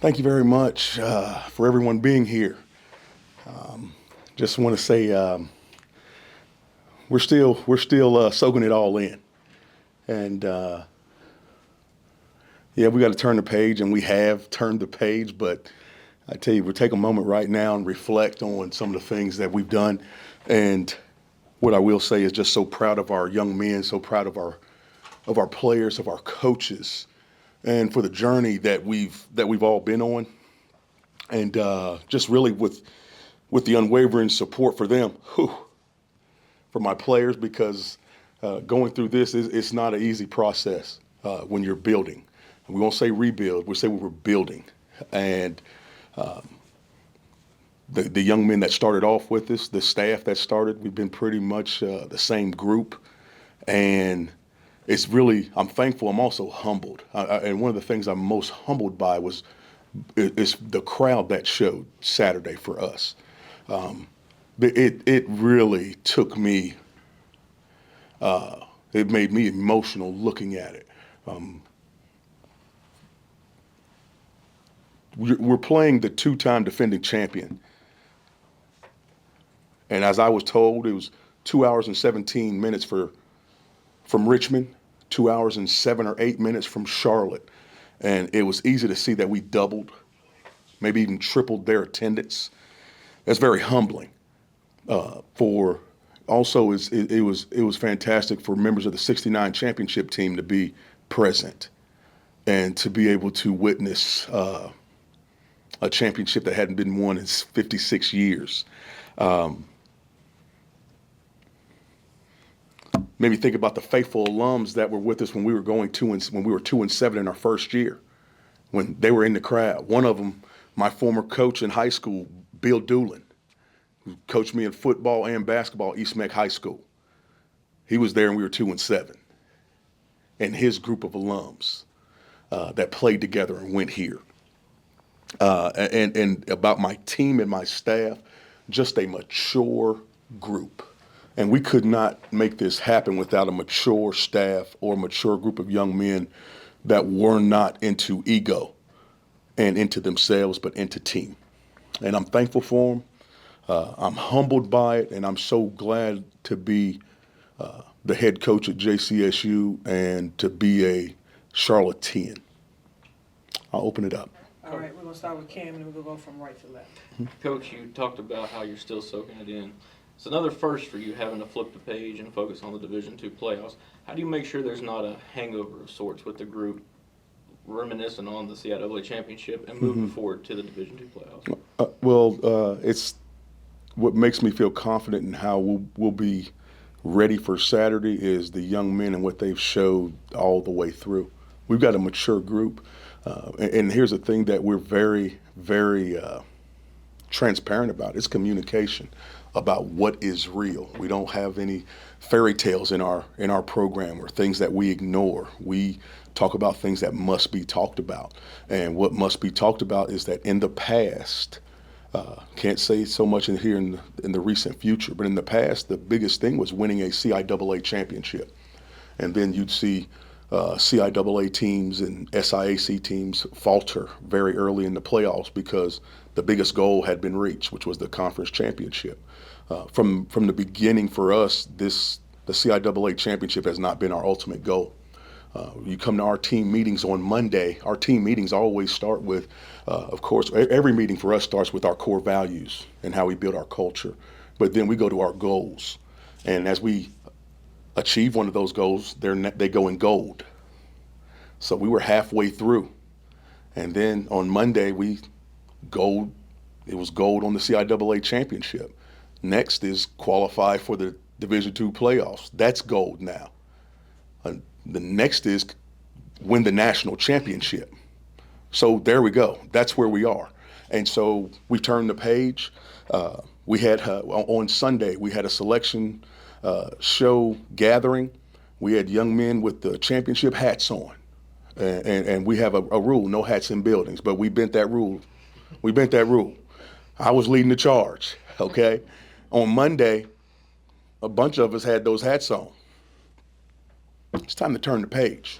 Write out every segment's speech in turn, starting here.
Thank you very much for everyone being here. Just want to say we're still soaking it all in, and yeah, we got to turn the page, and we have turned the page. But I tell you, we'll take a moment right now and reflect on some of the things that we've done. And what I will say is just so proud of our young men, so proud of our players, of our coaches, and for the journey that we've all been on. And just really with the unwavering support for them, for my players, because going through this it's not an easy process when you're building. We won't say rebuild; we say we were building. And the young men that started off with us, the staff that started, we've been pretty much the same group. And it's really, I'm thankful. I'm also humbled. And one of the things I'm most humbled by is the crowd that showed Saturday for us. It really took me, it made me emotional looking at it. We're playing the two-time defending champion. And as I was told, it was 2 hours and 17 minutes from Richmond, 2 hours and 7 or 8 minutes from Charlotte. And it was easy to see that we doubled, maybe even tripled their attendance. That's very humbling. For also, it was fantastic for members of the '69 championship team to be present and to be able to witness a championship that hadn't been won in 56 years. Maybe think about the faithful alums that were with us when we were 2-7 in our first year, when they were in the crowd. One of them, my former coach in high school, Bill Doolin, who coached me in football and basketball at East Meck High School. He was there and we were 2-7. And his group of alums that played together and went here. And about my team and my staff, just a mature group. And we could not make this happen without a mature staff or a mature group of young men that were not into ego and into themselves, but into team. And I'm thankful for them. I'm humbled by it, and I'm so glad to be the head coach at JCSU and to be a Charlottean. I'll open it up. All right, we're going to start with Cam, and then we're going to go from right to left. Coach, you talked about how you're still soaking it in. It's another first for you, having to flip the page and focus on the Division II playoffs. How do you make sure there's not a hangover of sorts with the group reminiscent on the CIAA championship and moving forward to the Division II playoffs? It's what makes me feel confident in how we'll be ready for Saturday is the young men and what they've showed all the way through. We've got a mature group. And here's the thing that we're very, very transparent about. It's communication about what is real. We don't have any fairy tales in our program or things that we ignore. We talk about things that must be talked about. And what must be talked about is that in the past, can't say so much in the recent future, but in the past, the biggest thing was winning a CIAA championship. And then you'd see CIAA teams and SIAC teams falter very early in the playoffs because the biggest goal had been reached, which was the conference championship. From the beginning for us, the CIAA championship has not been our ultimate goal. You come to our team meetings on Monday, our team meetings always start with, of course, every meeting for us starts with our core values and how we build our culture. But then we go to our goals. And as we achieve one of those goals, they go in gold. So we were halfway through. And then on Monday, it was gold on the CIAA championship. Next is qualify for the Division II playoffs. That's gold now. The next is win the national championship. So there we go. That's where we are. And so we turned the page. We had on Sunday, we had a selection show gathering. We had young men with the championship hats on. And we have a rule, no hats in buildings, but we bent that rule. I was leading the charge, okay? On Monday, a bunch of us had those hats on. It's time to turn the page.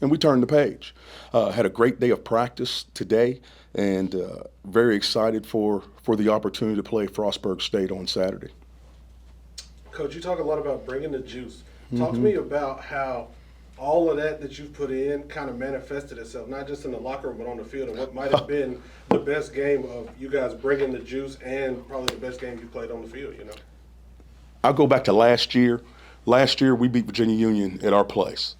and we turned the page. Had a great day of practice today, and very excited for the opportunity to play Frostburg State on Saturday. Coach, you talk a lot about bringing the juice. Talk to me about how all of that you've put in kind of manifested itself, not just in the locker room, but on the field, and what might have been the best game of you guys bringing the juice and probably the best game you played on the field, you know? I'll go back to last year. Last year, we beat Virginia Union at our place.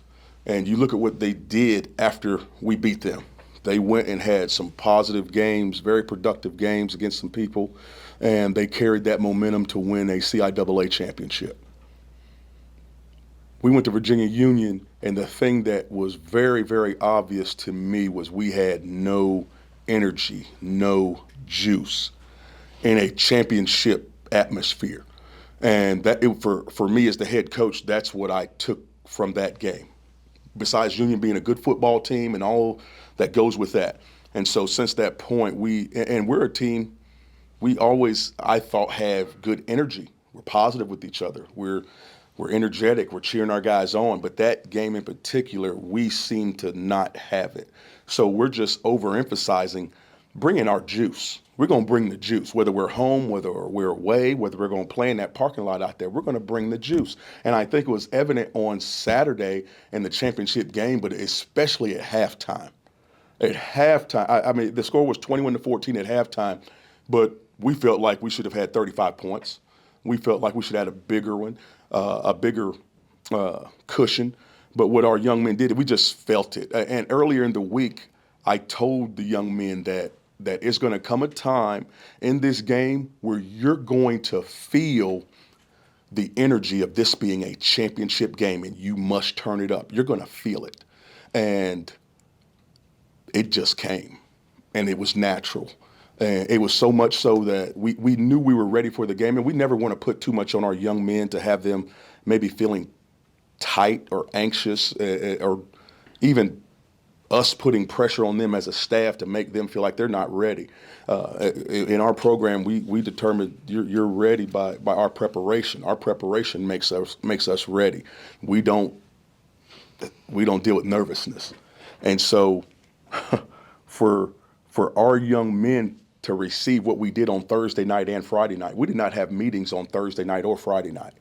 And you look at what they did after we beat them. They went and had some positive games, very productive games against some people, and they carried that momentum to win a CIAA championship. We went to Virginia Union, and the thing that was very, very obvious to me was we had no energy, no juice in a championship atmosphere. And for me as the head coach, that's what I took from that game. Besides Union being a good football team and all that goes with that. And so since that point, we're a team, we always, I thought, have good energy. We're positive with each other. We're energetic. We're cheering our guys on. But that game in particular, we seem to not have it. So we're just overemphasizing bringing our juice. We're going to bring the juice, whether we're home, whether we're away, whether we're going to play in that parking lot out there, we're going to bring the juice. And I think it was evident on Saturday in the championship game, but especially at halftime. At halftime, I mean, the score was 21-14 at halftime, but we felt like we should have had 35 points. We felt like we should have had a bigger one, a bigger cushion. But what our young men did, we just felt it. And earlier in the week, I told the young men that it's going to come a time in this game where you're going to feel the energy of this being a championship game, and you must turn it up. You're going to feel it. And it just came, and it was natural. And it was so much so that we knew we were ready for the game, and we never want to put too much on our young men to have them maybe feeling tight or anxious or even us putting pressure on them as a staff to make them feel like they're not ready. In our program, we determined you're ready by our preparation. Our preparation makes us ready. We don't deal with nervousness. And so for our young men to receive what we did on Thursday night and Friday night, we did not have meetings on Thursday night or Friday night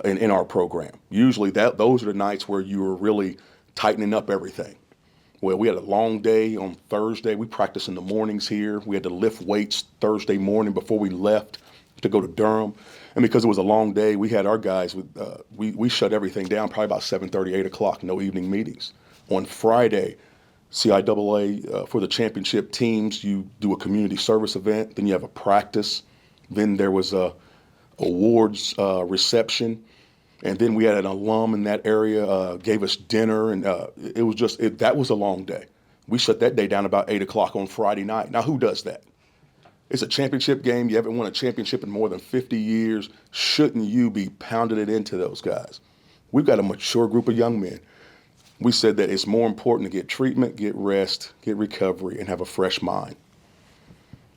in our program. Usually those are the nights where you were really tightening up everything. Well, we had a long day on Thursday. We practiced in the mornings here. We had to lift weights Thursday morning before we left to go to Durham. And because it was a long day, we had our guys, we shut everything down probably about 7:30, 8 o'clock, no evening meetings. On Friday, CIAA, for the championship teams, you do a community service event, then you have a practice, then there was a awards reception. And then we had an alum in that area, gave us dinner, and it was that was a long day. We shut that day down about 8 o'clock on Friday night. Now, who does that? It's a championship game. You haven't won a championship in more than 50 years. Shouldn't you be pounding it into those guys? We've got a mature group of young men. We said that it's more important to get treatment, get rest, get recovery, and have a fresh mind.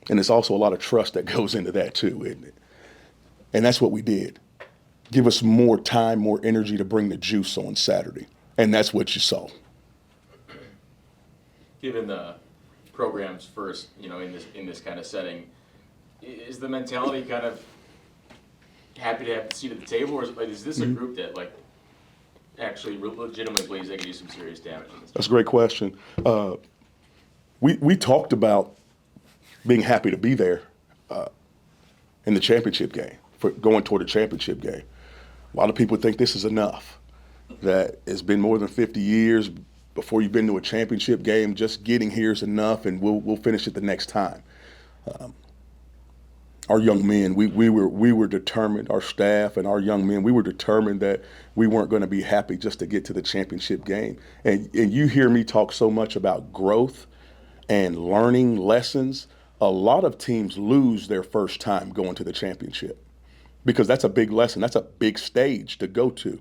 And there's also a lot of trust that goes into that too, isn't it? And that's what we did. Give us more time, more energy to bring the juice on Saturday. And that's what you saw. Given the program's first, in this kind of setting, is the mentality kind of happy to have the seat at the table, or is this a group that actually legitimately believes they can do some serious damage in this? That's a great question. We talked about being happy to be there in the championship game, for going toward the championship game. A lot of people think this is enough, that it's been more than 50 years before you've been to a championship game. Just getting here is enough, and we'll finish it the next time. Our young men, we were determined, our staff and our young men, we were determined that we weren't going to be happy just to get to the championship game. And you hear me talk so much about growth and learning lessons. A lot of teams lose their first time going to the championship, because that's a big lesson. That's a big stage to go to,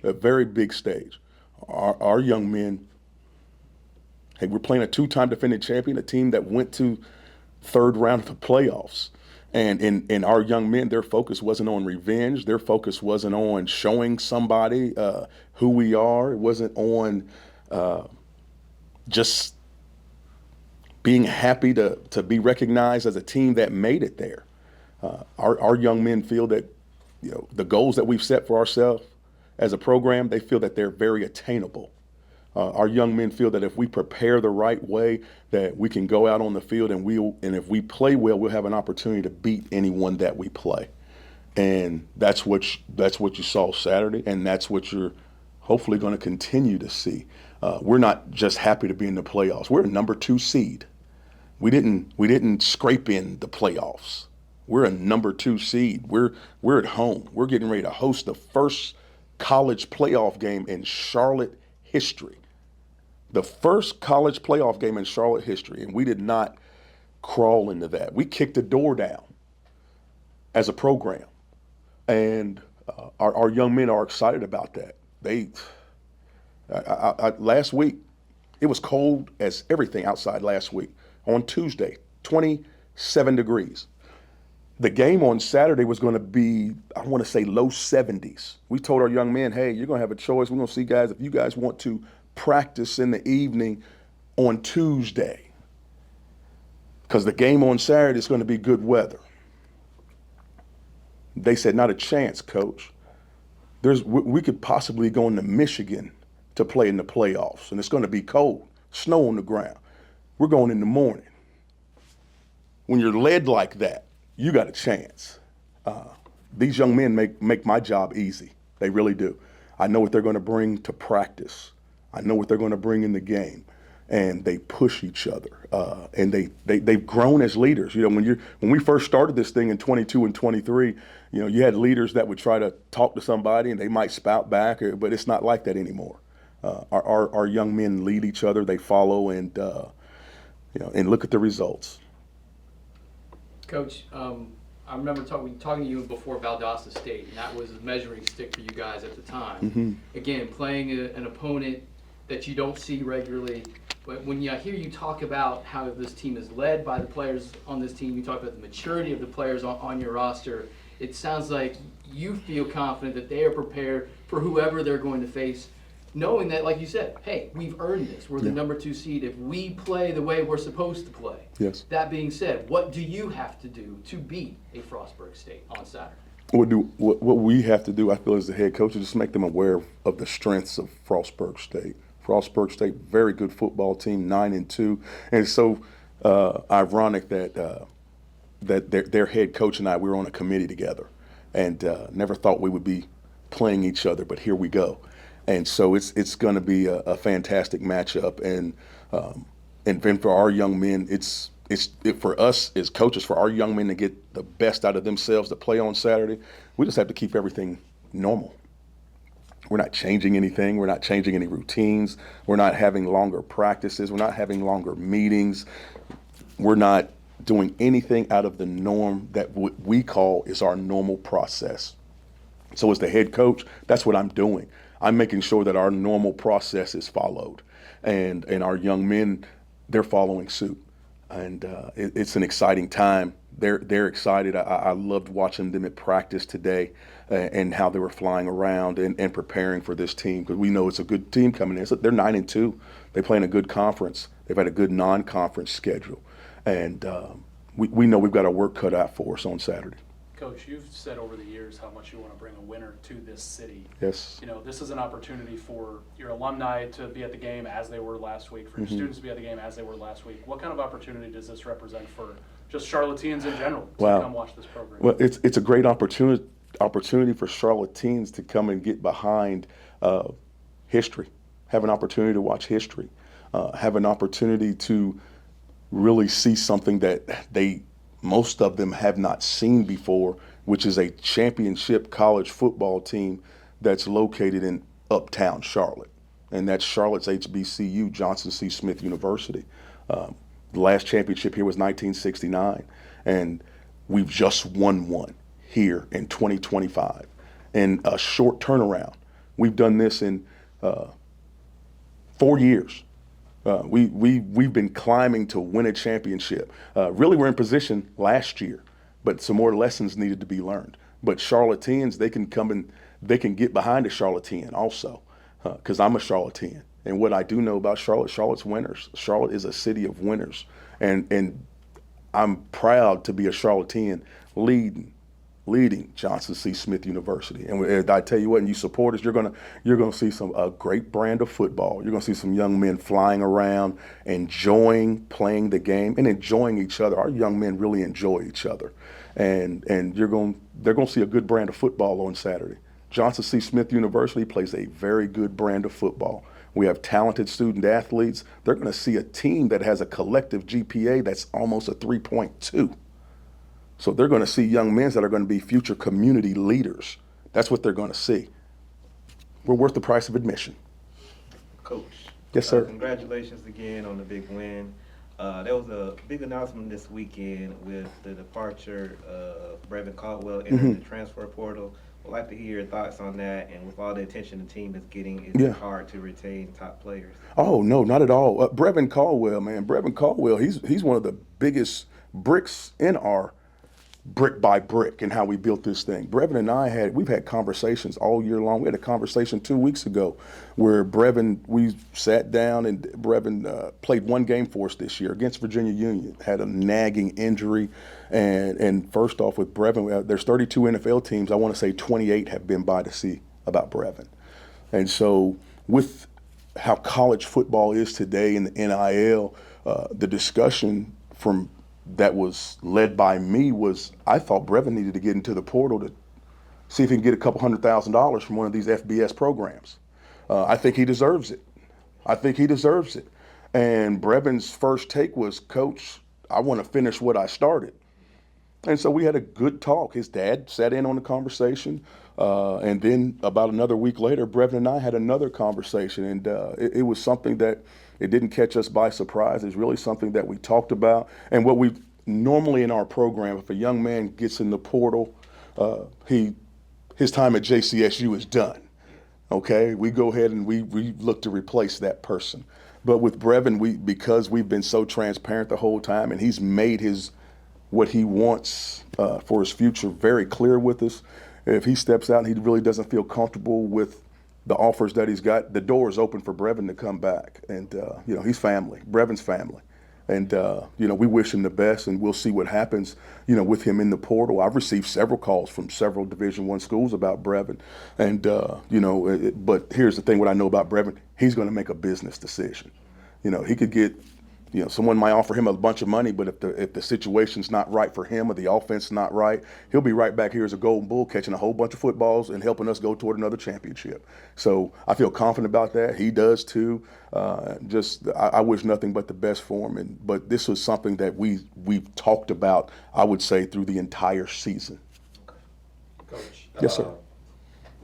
a very big stage. Our young men, hey, we're playing a two-time defending champion, a team that went to third round of the playoffs. And our young men, their focus wasn't on revenge. Their focus wasn't on showing somebody who we are. It wasn't on just being happy to be recognized as a team that made it there. Our young men feel that, the goals that we've set for ourselves as a program, they feel that they're very attainable. Our young men feel that if we prepare the right way, that we can go out on the field and if we play well, we'll have an opportunity to beat anyone that we play. And that's what you saw Saturday, and that's what you're hopefully going to continue to see. We're not just happy to be in the playoffs. We're a number 2 seed. We didn't scrape in the playoffs. We're a number 2 seed. We're at home. We're getting ready to host the first college playoff game in Charlotte history. The first college playoff game in Charlotte history, and we did not crawl into that. We kicked the door down as a program, and our young men are excited about that. Last week, it was cold as everything outside last week. On Tuesday, 27 degrees. The game on Saturday was going to be, I want to say, low 70s. We told our young men, hey, you're going to have a choice. We're going to see guys, if you guys want to practice in the evening on Tuesday, because the game on Saturday is going to be good weather. They said, not a chance, Coach. We could possibly go into Michigan to play in the playoffs, and it's going to be cold, snow on the ground. We're going in the morning. When you're led like that, you got a chance. These young men make my job easy. They really do. I know what they're going to bring to practice. I know what they're going to bring in the game, and they push each other. And they've grown as leaders. When we first started this thing in 22 and 23, you had leaders that would try to talk to somebody and they might spout back, but it's not like that anymore. Our young men lead each other. They follow and look at the results. Coach, I remember talking to you before Valdosta State, and that was a measuring stick for you guys at the time. Mm-hmm. Again, playing an opponent that you don't see regularly. But when I hear you talk about how this team is led by the players on this team, you talk about the maturity of the players on your roster, it sounds like you feel confident that they are prepared for whoever they're going to face, knowing that, like you said, hey, we've earned this. We're the number 2 seed if we play the way we're supposed to play. Yes. That being said, what do you have to do to beat a Frostburg State on Saturday? What we have to do, I feel, as the head coach, is just make them aware of the strengths of Frostburg State. Frostburg State, very good football team, 9-2, and it's so ironic that their head coach and we were on a committee together, and never thought we would be playing each other, but here we go. And so it's going to be a fantastic matchup, and for our young men, it's for us as coaches, for our young men to get the best out of themselves to play on Saturday. We just have to keep everything normal. We're not changing anything. We're not changing any routines. We're not having longer practices. We're not having longer meetings. We're not doing anything out of the norm that what we call is our normal process. So as the head coach, that's what I'm doing. I'm making sure that our normal process is followed, and our young men, they're following suit, and it's an exciting time. They're excited. I loved watching them at practice today, and how they were flying around and preparing for this team, because we know it's a good team coming in. So they're 9-2. They play in a good conference. They've had a good non-conference schedule, and we know we've got our work cut out for us on Saturday. Coach, you've said over the years how much you want to bring a winner to this city. Yes. This is an opportunity for your alumni to be at the game as they were last week, for your students to be at the game as they were last week. What kind of opportunity does this represent for just Charlotteans in general to come watch this program? Well, it's a great opportunity for Charlotteans to come and get behind history, have an opportunity to watch history, have an opportunity to really see something that most of them have not seen before, which is a championship college football team that's located in uptown Charlotte. And that's Charlotte's HBCU, Johnson C. Smith University. The last championship here was 1969, and we've just won one here in 2025. In a short turnaround, we've done this in 4 years. We've been climbing to win a championship. Really, we're in position last year, but some more lessons needed to be learned. But Charlotteans, they can come and they can get behind a Charlottean also, because I'm a Charlottean, And what I do know about Charlotte, Charlotte's winners. Charlotte is a city of winners. And I'm proud to be a Charlottean leading Johnson C. Smith University. And I tell you what, and you supporters, you're gonna see a great brand of football. You're gonna see some young men flying around, enjoying playing the game and enjoying each other. Our young men really enjoy each other, and they're gonna see a good brand of football on Saturday. Johnson C. Smith University plays a very good brand of football. We have talented student athletes. They're going to see a team that has a collective GPA that's almost a 3.2. So they're going to see young men that are going to be future community leaders. That's what they're going to see. We're worth the price of admission. Coach. Yes, sir. Congratulations again on the big win. There was a big announcement this weekend with the departure of Brevin Caldwell entering the transfer portal. I'd like to hear your thoughts on that, and with all the attention the team is getting, is it hard to retain top players? Oh, no, not at all. Brevin Caldwell, man. Brevin Caldwell, he's one of the biggest bricks in our brick by brick and how we built this thing. Brevin and I we've had conversations all year long. We had a conversation 2 weeks ago where we sat down and Brevin played one game for us this year against Virginia Union, had a nagging injury. And first off with Brevin, there's 32 NFL teams. I want to say 28 have been by to see about Brevin. And so with how college football is today in the NIL, the discussion that was led by me was I thought Brevin needed to get into the portal to see if he can get a couple $100,000 from one of these FBS programs. I think he deserves it. And Brevin's first take was, Coach, I want to finish what I started. And so we had a good talk. His dad sat in on the conversation. And then about another week later, Brevin and I had another conversation. And it was something that it didn't catch us by surprise. It's really something that we talked about. And what we normally in our program, if a young man gets in the portal, his time at JCSU is done. Okay, we go ahead and we look to replace that person. But with Brevin, because we've been so transparent the whole time, and he's made what he wants for his future very clear with us. If he steps out and he really doesn't feel comfortable with the offers that he's got, the door is open for Brevin to come back. And, he's family, Brevin's family. And, we wish him the best, and we'll see what happens, with him in the portal. I've received several calls from several Division I schools about Brevin. And, but here's the thing, what I know about Brevin, he's going to make a business decision. He could get, someone might offer him a bunch of money, but if the situation's not right for him or the offense not right, he'll be right back here as a Golden Bull catching a whole bunch of footballs and helping us go toward another championship. So I feel confident about that. He does too. I wish nothing but the best for him. But this was something that we've talked about, I would say, through the entire season. Coach. Yes, sir.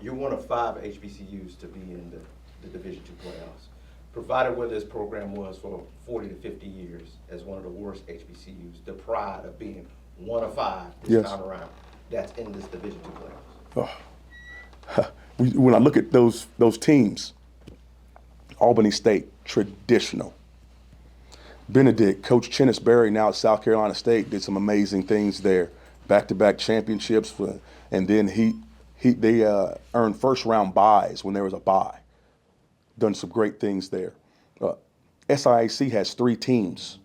You're one of 5 HBCUs to be in the Division II playoffs. Provided where this program was for 40 to 50 years as one of the worst HBCUs, the pride of being one of 5 this time around, that's in this Division II playoffs. When I look at those teams, Albany State, traditional. Benedict, Coach Chennis Berry, now at South Carolina State, did some amazing things there. Back-to-back championships, and then they earned first-round byes when there was a bye. Done some great things there. SIAC has 3 teams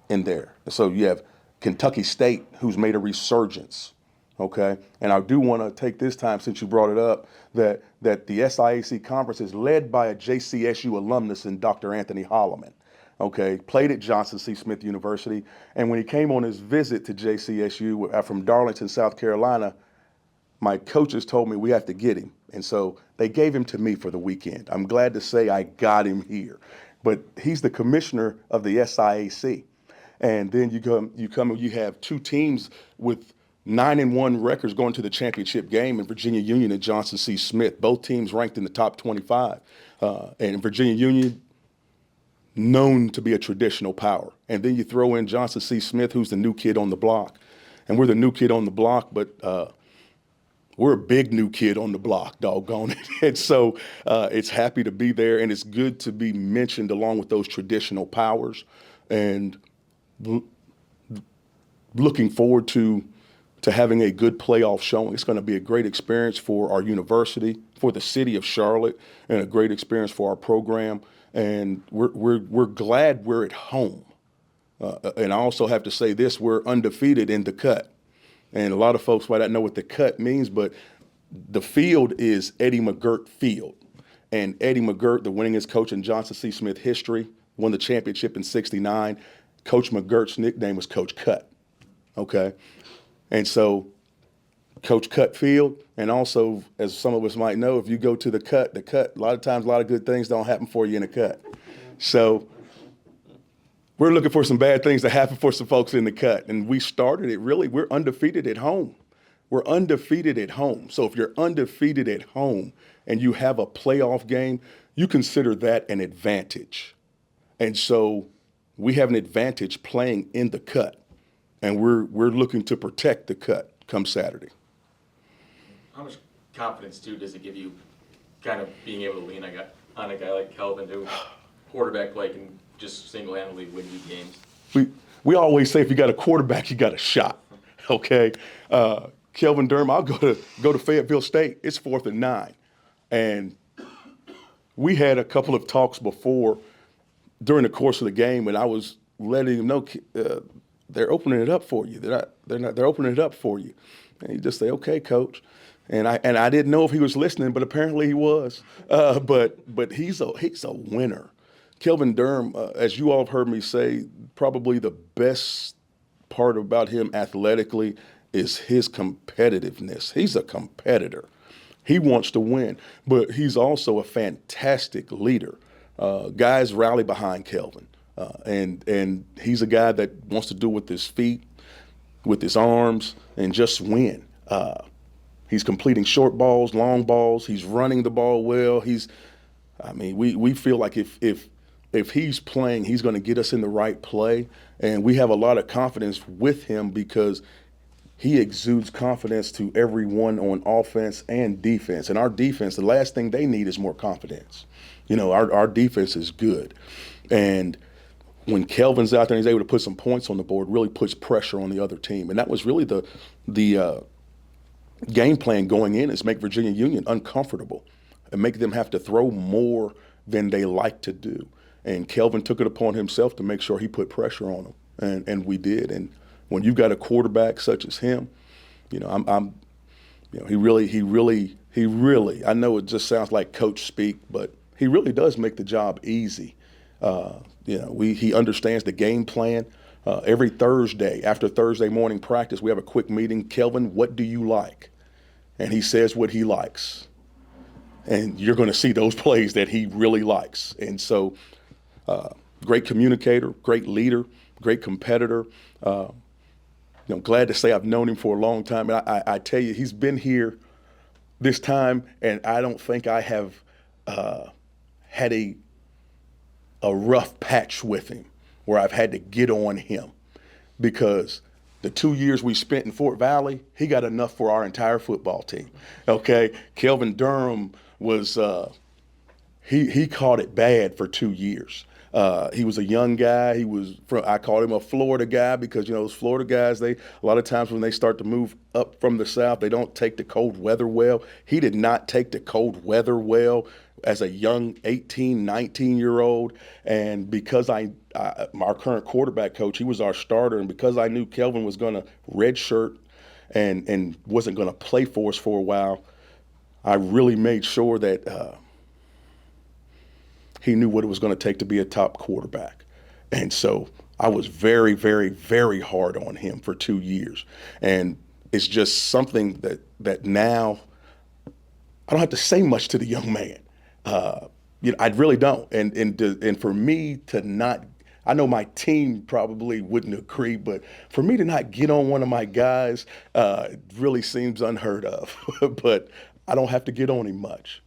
in there. So you have Kentucky State, who's made a resurgence, okay? And I do want to take this time, since you brought it up, that the SIAC conference is led by a JCSU alumnus in Dr. Anthony Holloman, okay? Played at Johnson C. Smith University. And when he came on his visit to JCSU from Darlington, South Carolina, my coaches told me we have to get him. And so they gave him to me for the weekend. I'm glad to say I got him here. But he's the commissioner of the SIAC. And then you have 2 teams with 9-1 records going to the championship game in Virginia Union and Johnson C. Smith. Both teams ranked in the top 25. And Virginia Union, known to be a traditional power. And then you throw in Johnson C. Smith, who's the new kid on the block. And we're the new kid on the block, but we're a big new kid on the block, doggone it. And so it's happy to be there, and it's good to be mentioned along with those traditional powers. And looking forward to having a good playoff showing. It's going to be a great experience for our university, for the city of Charlotte, and a great experience for our program. and we're glad we're at home. And I also have to say this: we're undefeated in the cut. And a lot of folks might not know what the cut means, but the field is Eddie McGirt Field. And Eddie McGirt, the winningest coach in Johnson C. Smith history, won the championship in '69. Coach McGirt's nickname was Coach Cut. Okay? And so Coach Cut Field, and also, as some of us might know, if you go to the cut, a lot of times, a lot of good things don't happen for you in the cut. So we're looking for some bad things to happen for some folks in the cut. And we started it really, we're undefeated at home. We're undefeated at home. So if you're undefeated at home and you have a playoff game, you consider that an advantage. And so we have an advantage playing in the cut. And we're looking to protect the cut come Saturday. How much confidence, too, does it give you kind of being able to lean on a guy like Kelvin, who quarterback play can just single-handedly win you games? We always say if you got a quarterback, you got a shot, okay? Kelvin Durham, I'll go to Fayetteville State. It's 4th and 9. And we had a couple of talks before during the course of the game, and I was letting him know they're opening it up for you. They're opening it up for you. And he just say, okay, coach. And I didn't know if he was listening, but apparently he was. But he's a winner. Kelvin Durham, as you all have heard me say, probably the best part about him athletically is his competitiveness. He's a competitor. He wants to win, but he's also a fantastic leader. Guys rally behind Kelvin, and he's a guy that wants to do it with his feet, with his arms, and just win. He's completing short balls, long balls. He's running the ball well. We feel like if he's playing, he's going to get us in the right play. And we have a lot of confidence with him because he exudes confidence to everyone on offense and defense. And our defense, the last thing they need is more confidence. You know, our defense is good. And when Kelvin's out there and he's able to put some points on the board, really puts pressure on the other team. And that was really the game plan going in, is make Virginia Union uncomfortable and make them have to throw more than they like to do. And Kelvin took it upon himself to make sure he put pressure on them, and we did. And when you've got a quarterback such as him, you know, he really. I know it just sounds like coach speak, but he really does make the job easy. He understands the game plan. Every Thursday, after Thursday morning practice, we have a quick meeting. Kelvin, what do you like? And he says what he likes. And you're going to see those plays that he really likes. And so, great communicator, great leader, great competitor. Glad to say I've known him for a long time. And I tell you, he's been here this time, and I don't think I have had a rough patch with him where I've had to get on him, because the 2 years we spent in Fort Valley, he got enough for our entire football team. Okay, Kelvin Durham was he caught it bad for 2 years. He was a young guy. I called him a Florida guy because, those Florida guys, a lot of times when they start to move up from the South, they don't take the cold weather well. He did not take the cold weather well as a young 18, 19-year-old. And because our current quarterback coach, he was our starter, and because I knew Kelvin was going to redshirt and wasn't going to play for us for a while, I really made sure that he knew what it was going to take to be a top quarterback. And so I was very, very, very hard on him for 2 years. And it's just something that now I don't have to say much to the young man. I really don't. And for me to not, I know my team probably wouldn't agree, but for me to not get on one of my guys really seems unheard of. But I don't have to get on him much.